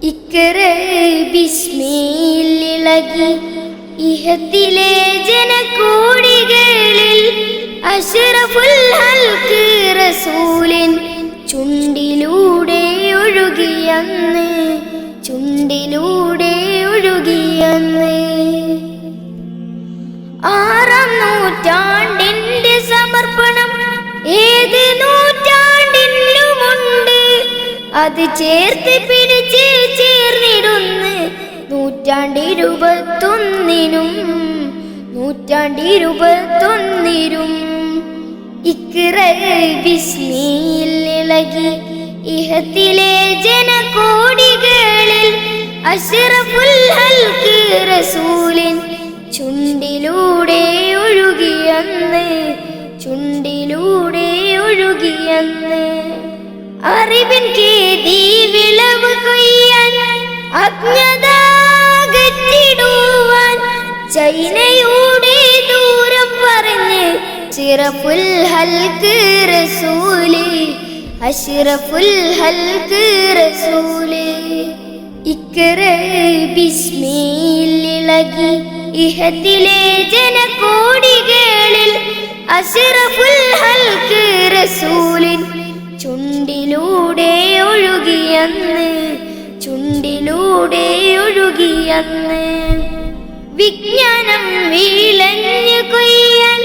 ഇക്കറ ബിസ്മില്ലിളകി ഇഹത്തിലെ ജനകോടികളിൽ അഷ്റഫുൽ ഹൽക്ക് റസൂലിൻ ചുണ്ടിലൂടെ ഒഴുകിയന്ന് ആറാം നൂറ്റാണ്ടിന്റെ സമർപ്പണം ഏത് നൂറ്റാണ്ടിലുമുണ്ട്. അത് ചേർത്ത് പിടിച്ച് ചേർന്നിടുന്ന് നൂറ്റാണ്ടിരുപത്തൊന്നിനും ഇഖ്റ ബിസ്മില്ലിളകി ഇഹത്തിലെ ജനകോടികളിൽ അഷ്റഫുൽ ഹൽക്ക് റസൂലിൻ ചുണ്ടിലൂടെ ഒഴുകിയന്ന് അറിവിൻ കേദി വിളവ് കൊയ്യാൻ അജ്ഞതകറ്റിടുവാൻ ചൈനയുടെ ദൂരം പറഞ്ഞ് അഷ്റഫുൽ ഹൽക്ക് റസൂല് അഷ്റഫുൽ ഹൽക്ക് റസൂല് ഇഖ്റ ബിസ്മില്ലിളകി ഇഹത്തിലെ ജനകോടികളിൽ അഷ്റഫുൽ ഹൽക്ക് റസൂലിൻ ചുണ്ടിലൂടെ ഒഴുകിയന്ന് വിജ്ഞാനം വീളഞ്ഞു കൊയ്യാൻ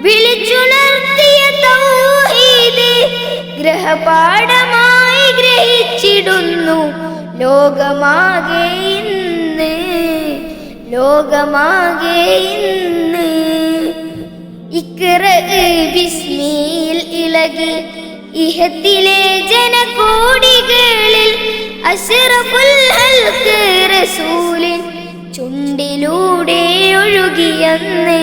വിളിച്ചുണർത്തിയ തൗഹീദ് ഗ്രഹപാഠമായി ഗ്രഹിച്ചിടുന്നു ലോകമാകെ ഇന്ന് ഇഖ്റ ബിസ്മില്ലിളകി ഇഹത്തിലെ ജനകോടികളിൽ അഷ്റഫുൽ ഹൽക്ക് റസൂലിൻ ചുണ്ടിലൂടെ ഒഴുകിയന്ന്